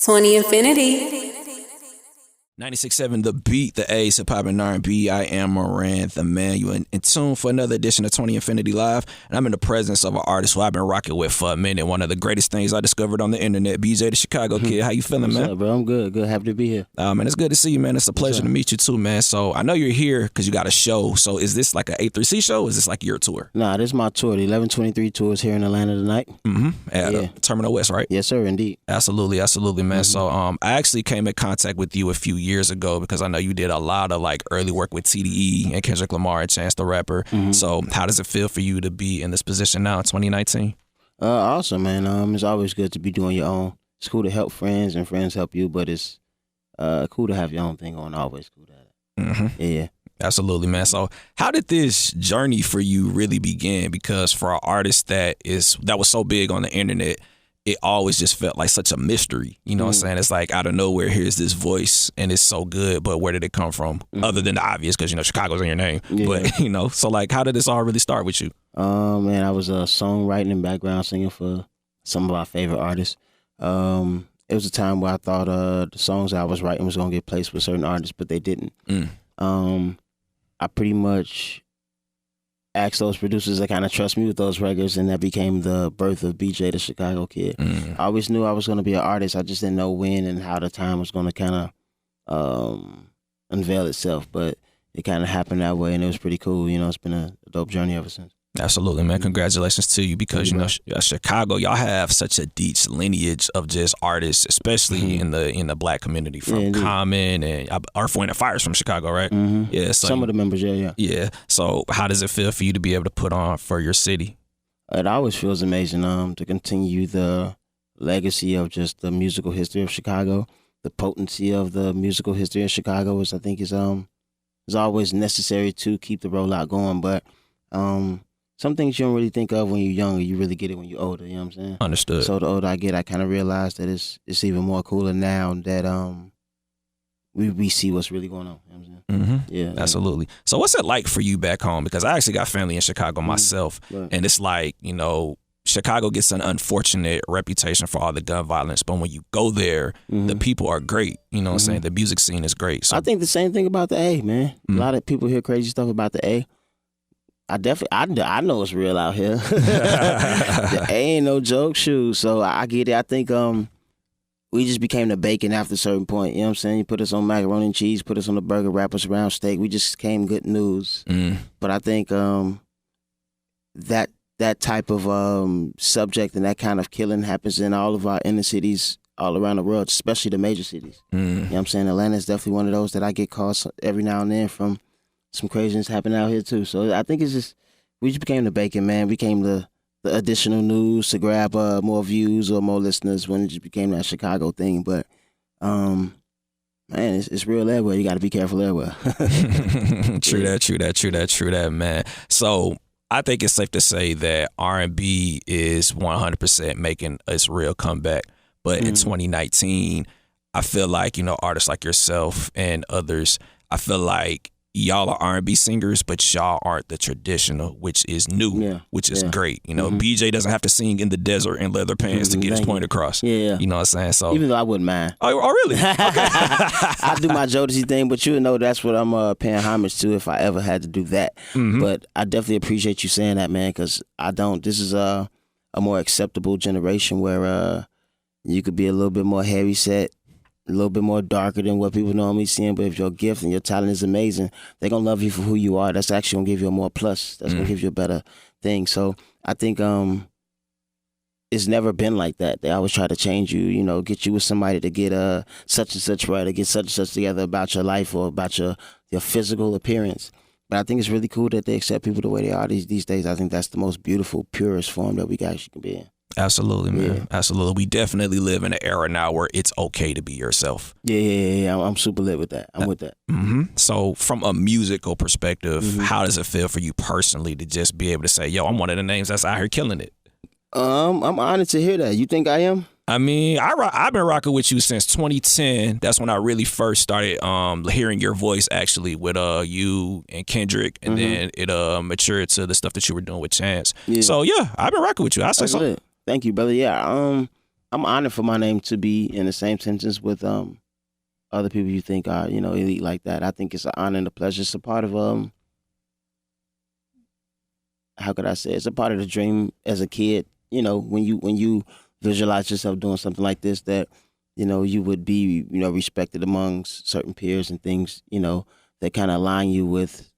20 Infinity. 96.7 The Beat, the A's, hip hop and R&B. I am Moran, the man. You in tune for another edition of 20 Infinity Live. And I'm in the presence of an artist who I've been rocking with for a minute. One of the greatest things I discovered on the internet, BJ the Chicago Kid. How you feeling, man? What's up, bro? I'm good. Good. Happy to be here. Man, it's good to see you, man. It's a pleasure to meet you too, man. So I know you're here because you got a show. So is this like an A3C show? Or is this like your tour? Nah, this is my tour. The 1123 tour is here in Atlanta tonight. At Terminal West, right? Yes, sir. Indeed. Absolutely, man. So I actually came in contact with you a few years ago because I know you did a lot of like early work with TDE and Kendrick Lamar and Chance the Rapper. So how does it feel for you to be in this position now in 2019? Awesome, man. It's always good to be doing your own. It's cool to help friends and friends help you, but it's cool to have your own thing going. Always cool to have it. Yeah. Absolutely, man. So how did this journey for you really begin? Because for an artist that was so big on the internet, it always just felt like such a mystery. You know what I'm saying? It's like out of nowhere, here's this voice and it's so good, but where did it come from? Other than the obvious, because, Chicago's in your name. Yeah. But, so like, how did this all really start with you? Man, I was songwriting and background singing for some of our favorite artists. It was a time where I thought the songs I was writing was going to get placed with certain artists, but they didn't. I pretty much asked those producers to kind of trust me with those records, and that became the birth of BJ the Chicago Kid. I always knew I was going to be an artist. I just didn't know when and how the time was going to kind of unveil itself, but it kind of happened that way, and it was pretty cool. It's been a dope journey ever since. Absolutely, man. Congratulations to you because, Chicago, y'all have such a deep lineage of just artists, especially in the black community, from Common and Earth, Wind & Fire's from Chicago, right? Yeah. So, some of the members, yeah. Yeah. So how does it feel for you to be able to put on for your city? It always feels amazing to continue the legacy of just the musical history of Chicago. The potency of the musical history of Chicago is always necessary to keep the rollout going, but some things you don't really think of when you're younger. You really get it when you're older, you know what I'm saying? Understood. So the older I get, I kind of realize that it's even more cooler now that we see what's really going on. You know what I'm saying? Yeah. Absolutely. So what's it like for you back home? Because I actually got family in Chicago myself, and it's like, Chicago gets an unfortunate reputation for all the gun violence, but when you go there, the people are great. You know what I'm saying? The music scene is great. So I think the same thing about the A, man. A lot of people hear crazy stuff about the A. I know it's real out here. The A ain't no joke, shoot. So I get it. I think we just became the bacon after a certain point. You know what I'm saying? You put us on macaroni and cheese, put us on the burger, wrap us around steak. We just came good news. But I think that type of subject and that kind of killing happens in all of our inner cities all around the world, especially the major cities. You know what I'm saying? Atlanta is definitely one of those that I get calls every now and then from some craziness happening out here too. So I think we just became the bacon, man. We became the additional news to grab more views or more listeners when it just became that Chicago thing. But man, it's real everywhere. You got to be careful everywhere. True that, man. So I think it's safe to say that R&B is 100% making its real comeback. But in 2019, I feel like, artists like yourself and others, I feel like y'all are R&B singers, but y'all aren't the traditional, which is new, which is great. BJ doesn't have to sing in the desert in leather pants to get his point across. Yeah. You know what I'm saying? So even though I wouldn't mind. Oh really? Okay. I do my Jodeci thing, but that's what I'm paying homage to if I ever had to do that. But I definitely appreciate you saying that, man, because I don't. This is a more acceptable generation where you could be a little bit more heavy set, a little bit more darker than what people normally see. But if your gift and your talent is amazing, they're going to love you for who you are. That's actually going to give you a more plus. That's going to give you a better thing. So I think it's never been like that. They always try to change you, get you with somebody to get such and such right, or get such and such together about your life or about your physical appearance. But I think it's really cool that they accept people the way they are these days. I think that's the most beautiful, purest form that we guys can be in. Absolutely, man. Yeah. Absolutely. We definitely live in an era now where it's okay to be yourself. Yeah. I'm super lit with that. I'm with that. So from a musical perspective, how does it feel for you personally to just be able to say, yo, I'm one of the names that's out here killing it? I'm honored to hear that. You think I am? I mean, I've been rocking with you since 2010. That's when I really first started hearing your voice, actually, with you and Kendrick, and then it matured to the stuff that you were doing with Chance. Yeah. So yeah, I've been rocking with you. I say so. Thank you, brother. Yeah, I'm honored for my name to be in the same sentence with other people you think are, you know, elite like that. I think it's an honor and a pleasure. It's a part of how could I say? It's a part of the dream as a kid. You know, when you visualize yourself doing something like this, that you know you would be, you know, respected amongst certain peers and things, you know, that kind of align you with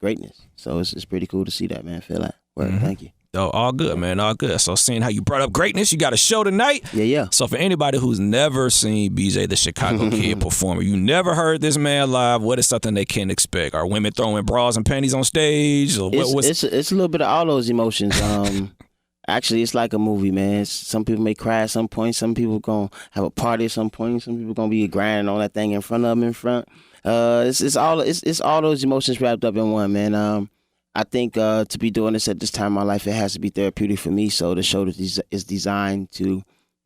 greatness. So it's pretty cool to see that, man. Feel that. Word. Thank you. Oh, all good, man. All good. So seeing how you brought up greatness, you got a show tonight. Yeah. So for anybody who's never seen BJ the Chicago Kid perform, you never heard this man live, what is something they can expect? Are women throwing bras and panties on stage? Or it's a little bit of all those emotions. Actually, it's like a movie, man. Some people may cry at some point. Some people gonna have a party at some point. Some people gonna be grinding on that thing in front of them. It's all those emotions wrapped up in one, man. I think to be doing this at this time in my life, it has to be therapeutic for me. So the show is designed to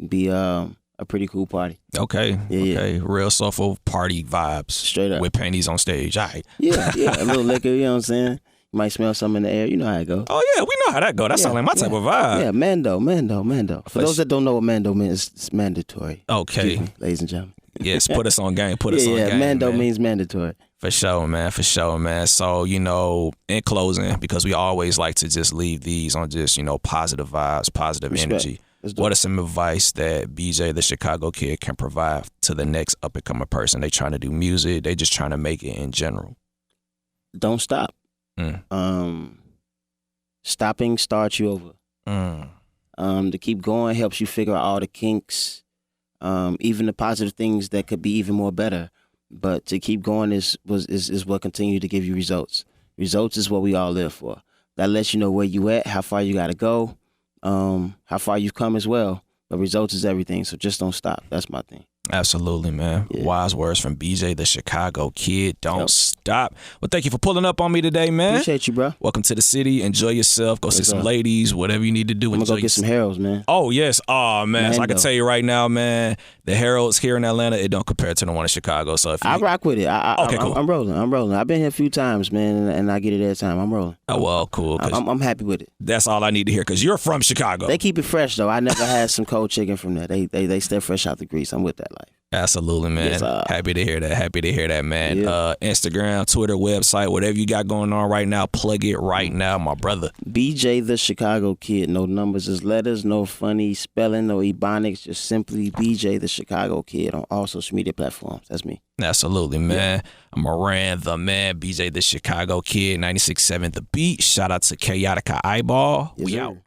be a pretty cool party. Okay. Yeah. Real soulful party vibes. Straight up. With panties on stage. All right. Yeah. A little liquor, you know what I'm saying? You might smell something in the air. You know how it goes. Oh, yeah. We know how that go. That sounds like my type of vibe. Yeah, Mando. For those that don't know what Mando means, it's mandatory. Okay. Excuse me, ladies and gentlemen. Yes, put us on game. Put us on game. Mando man. means mandatory. For sure, man. So, you know, in closing, because we always like to just leave these on just, you know, positive vibes, positive Respect. energy. What is some advice that BJ the Chicago Kid can provide to the next up and coming person? They trying to do music. They just trying to make it in general. Don't stop. Stopping starts you over. To keep going helps you figure out all the kinks, even the positive things that could be even more better. But to keep going is what continues to give you results. Results is what we all live for. That lets you know where you at, how far you got to go, how far you've come as well. But results is everything, so just don't stop. That's my thing. Absolutely, man. Yeah. Wise words from BJ the Chicago Kid. Don't stop. Well, thank you for pulling up on me today, man. Appreciate you, bro. Welcome to the city. Enjoy yourself. Go see some ladies, whatever you need to do. I'm going to go get some Heralds, man. Oh, yes. Oh, man. So I can Mando. tell you right now, man, the Heralds here in Atlanta, it don't compare to the one in Chicago. So if you, I rock with it. Okay, cool. I'm rolling. I've been here a few times, man, and I get it every time. I'm rolling. Oh, well, cool. 'Cause I'm happy with it. that's all I need to hear because you're from Chicago. They keep it fresh, though. I never had some cold chicken from there. They stay fresh out the grease. I'm with that life. Absolutely, man. Yes, Happy to hear that, man. Yeah. Instagram, Twitter, website, whatever you got going on right now, plug it right now, my brother. BJ the Chicago Kid. No numbers is letters, no funny spelling, no ebonics. Just simply BJ the Chicago Kid on all social media platforms. That's me. Absolutely, man. I'm Moran, the man, BJ the Chicago Kid, 96.7 The Beat. Shout out to Chaotica Eyeball. Yes, We sir. out.